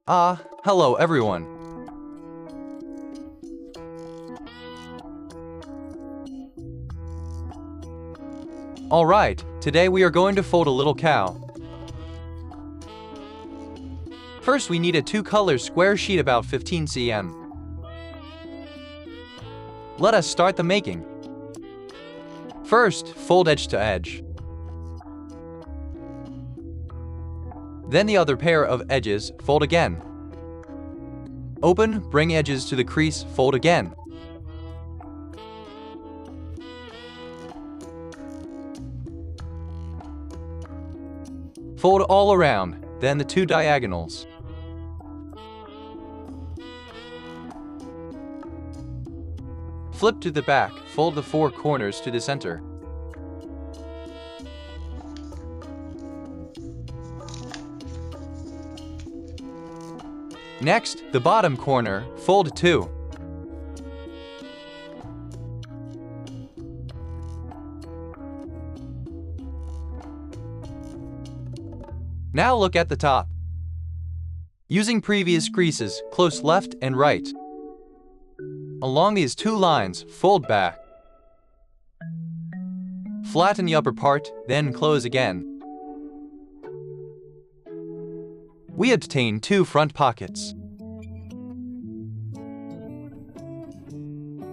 Hello everyone. Alright, today we are going to fold a little cow. First we need a two-color square sheet about 15 cm. Let us start the making. First, fold edge to edge. Then the other pair of edges, fold again. Open, bring edges to the crease, fold again. Fold all around, then the two diagonals. Flip to the back, fold the four corners to the center. Next, the bottom corner, fold two. Now look at the top. Using previous creases, close left and right. Along these two lines, fold back. Flatten the upper part, then close again. We obtain two front pockets.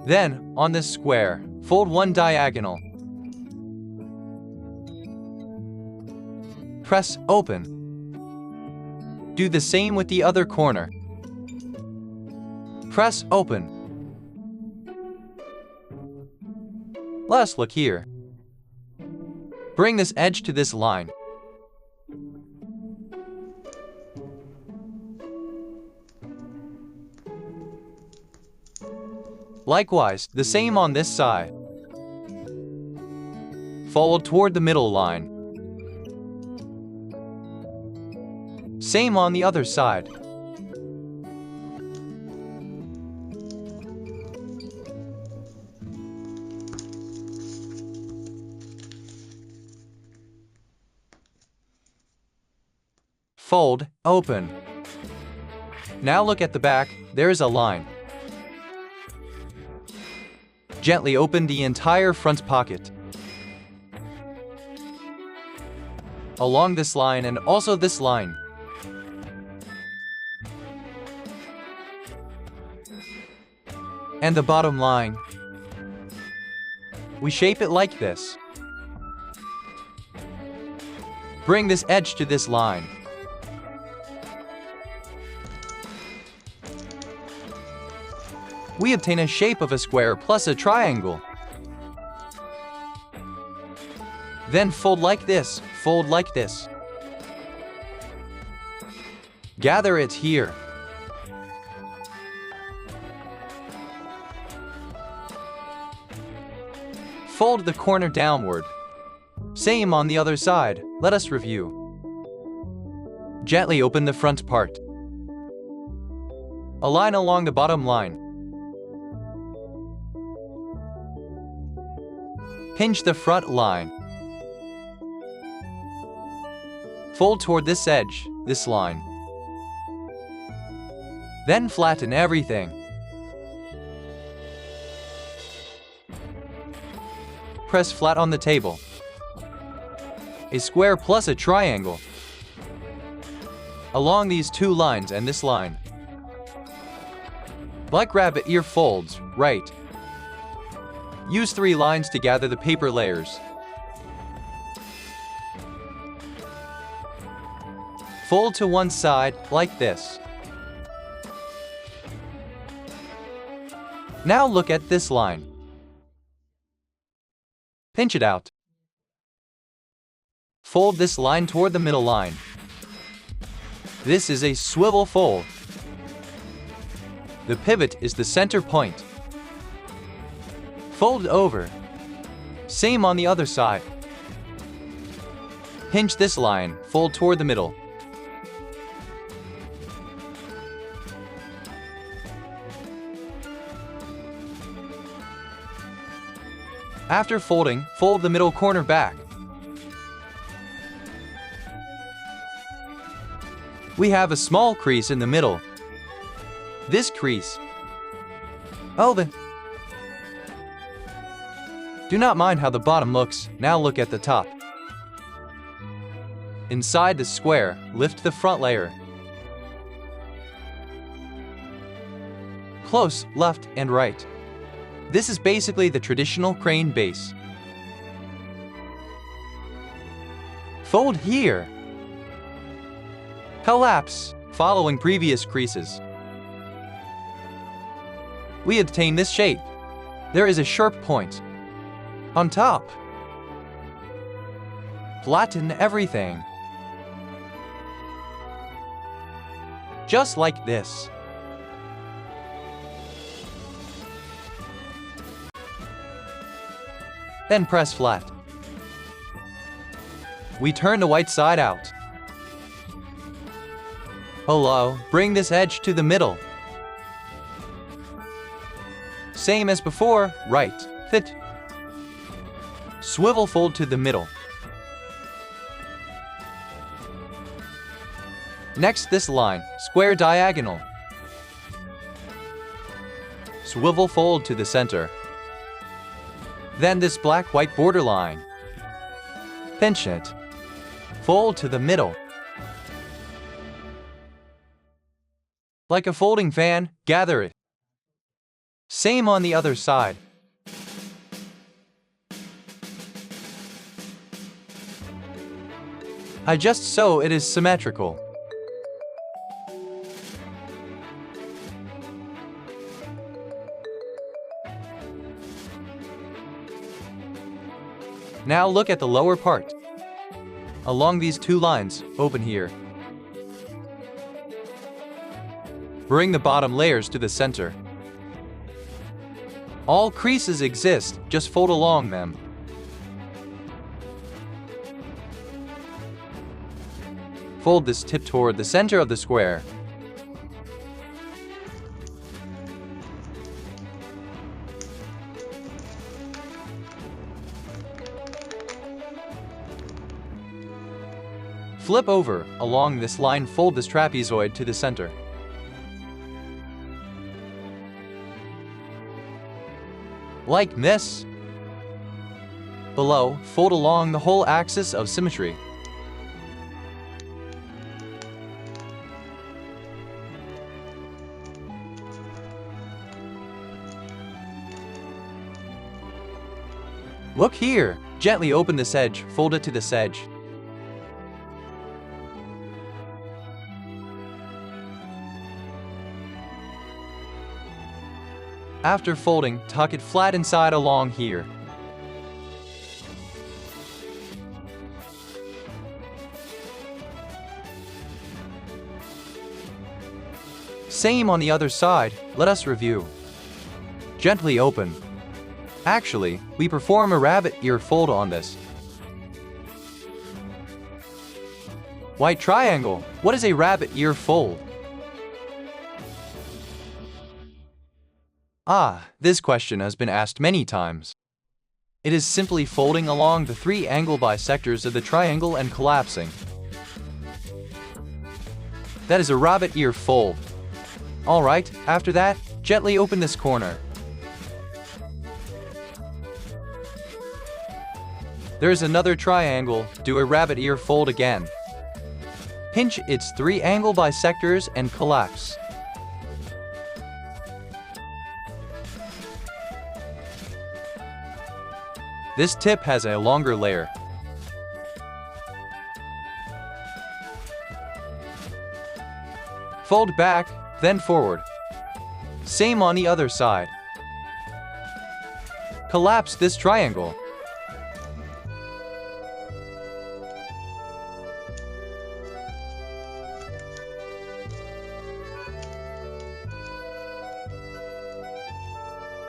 Then, on this square, fold one diagonal. Press open. Do the same with the other corner. Press open. Let's look here. Bring this edge to this line. Likewise, the same on this side. Fold toward the middle line. Same on the other side. Fold, open. Now look at the back, there is a line. Gently open the entire front pocket. Along this line and also this line. And the bottom line. We shape it like this. Bring this edge to this line. We obtain a shape of a square plus a triangle. Then fold like this, fold like this. Gather it here. Fold the corner downward. Same on the other side. Let us review. Gently open the front part. Align along the bottom line. Pinch the front line. Fold toward this edge, this line. Then flatten everything. Press flat on the table. A square plus a triangle. Along these two lines and this line. Like rabbit ear folds, right. Use three lines to gather the paper layers. Fold to one side, like this. Now look at this line. Pinch it out. Fold this line toward the middle line. This is a swivel fold. The pivot is the center point. Fold over. Same on the other side. Pinch this line, fold toward the middle. After folding, fold the middle corner back. We have a small crease in the middle. This crease. Do not mind how the bottom looks, now look at the top. Inside the square, lift the front layer. Close, left and right. This is basically the traditional crane base. Fold here. Collapse, following previous creases. We obtain this shape. There is a sharp point on top. Flatten everything. Just like this. Then press flat. We turn the white side out. Bring this edge to the middle. Same as before, right, fit. Swivel fold to the middle. Next this line, square diagonal. Swivel fold to the center. Then this black-white border line. Pinch it. Fold to the middle. Like a folding fan, gather it. Same on the other side. Adjust so it is symmetrical. Now look at the lower part. Along these two lines, open here. Bring the bottom layers to the center. All creases exist, just fold along them. Fold this tip toward the center of the square. Flip over. Along this line, fold this trapezoid to the center. Like this. Below, fold along the whole axis of symmetry. Look here. Gently open this edge, fold it to this edge. After folding, tuck it flat inside along here. Same on the other side. Let us review. Gently open. Actually, we perform a rabbit ear fold on this. White triangle. What is a rabbit ear fold? This question has been asked many times. It is simply folding along the three angle bisectors of the triangle and collapsing. That is a rabbit ear fold. Alright, after that, gently open this corner. There is another triangle, do a rabbit ear fold again. Pinch its three angle bisectors and collapse. This tip has a longer layer. Fold back, then forward. Same on the other side. Collapse this triangle.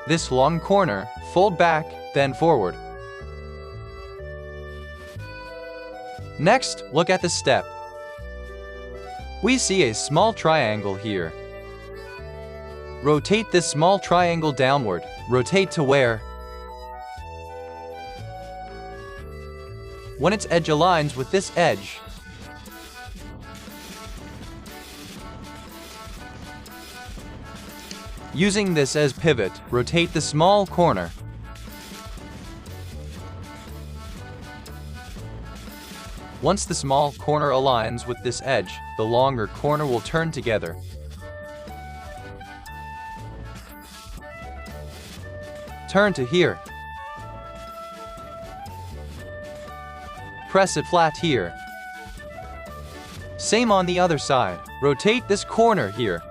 This long corner, fold back, then forward. Next, look at the step. We see a small triangle here. Rotate this small triangle downward. Rotate to where? When its edge aligns with this edge. Using this as pivot, rotate the small corner. Once the small corner aligns with this edge, the longer corner will turn together. Turn to here. Press it flat here. Same on the other side. Rotate this corner here.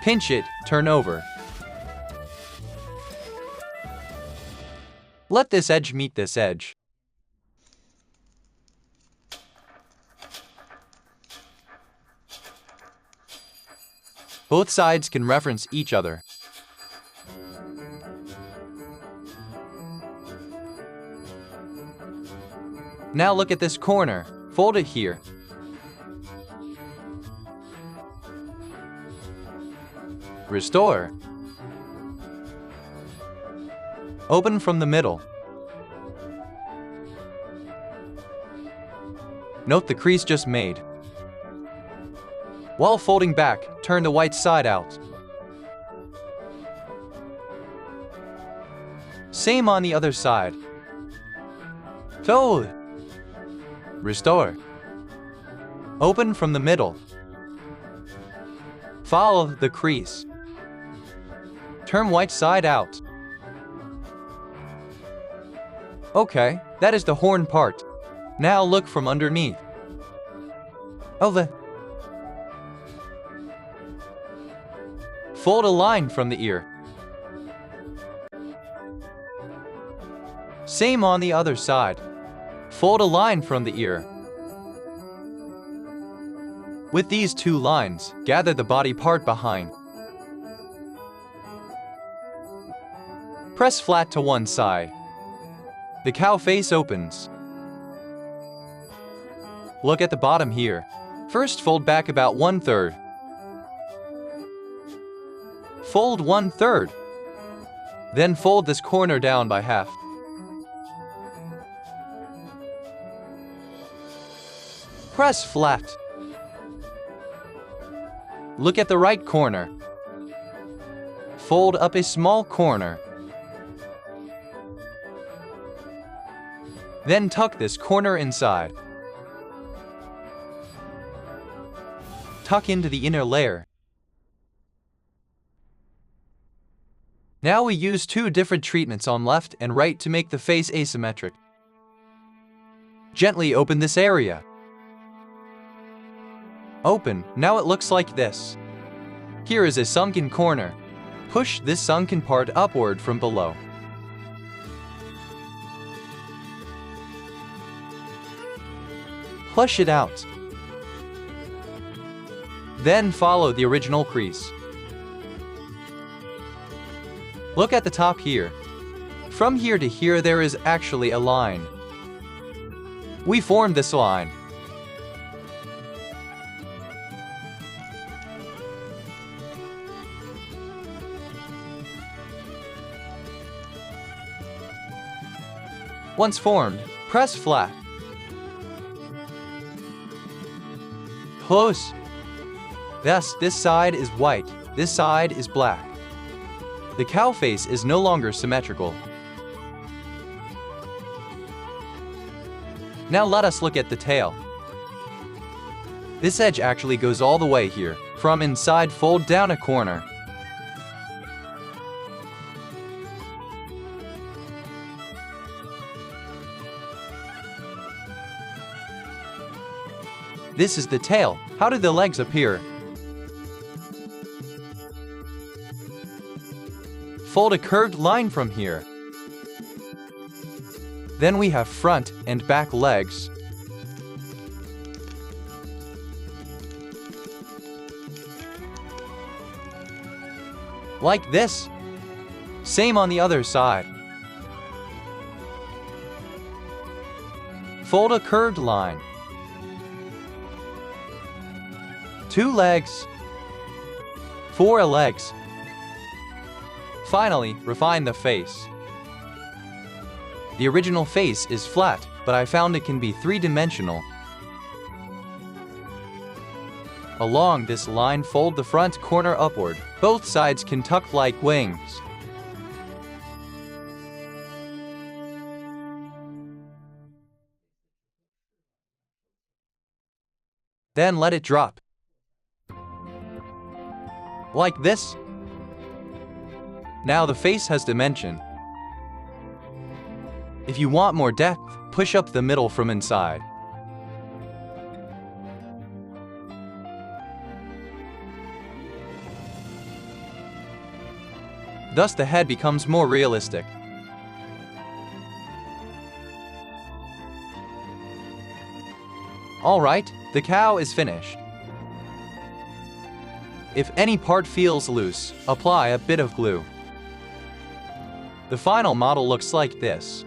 Pinch it, turn over. Let this edge meet this edge. Both sides can reference each other. Now look at this corner. Fold it here. Restore. Open from the middle. Note the crease just made. While folding back, turn the white side out. Same on the other side. Fold. Restore. Open from the middle. Follow the crease. Turn white side out. Okay, that is the horn part. Now look from underneath. Fold a line from the ear. Same on the other side. Fold a line from the ear. With these two lines, gather the body part behind. Press flat to one side. The cow face opens. Look at the bottom here. First fold back about 1/3. Fold 1/3. Then fold this corner down by half. Press flat. Look at the right corner. Fold up a small corner. Then tuck this corner inside. Tuck into the inner layer. Now we use two different treatments on left and right to make the face asymmetric. Gently open this area. Open. Now it looks like this. Here is a sunken corner. Push this sunken part upward from below. Push it out. Then follow the original crease. Look at the top here. From here to here there is actually a line. We formed this line. Once formed, press flat. Close. Thus, this side is white, this side is black. The cow face is no longer symmetrical. Now let us look at the tail. This edge actually goes all the way here. From inside, fold down a corner. This is the tail. How did the legs appear? Fold a curved line from here. Then we have front and back legs. Like this. Same on the other side. Fold a curved line. 2 legs. 4 legs. Finally, refine the face. The original face is flat, but I found it can be 3-dimensional. Along this line, fold the front corner upward. Both sides can tuck like wings. Then let it drop. Like this. Now the face has dimension. If you want more depth, push up the middle from inside. Thus the head becomes more realistic. Alright, the cow is finished. If any part feels loose, apply a bit of glue. The final model looks like this.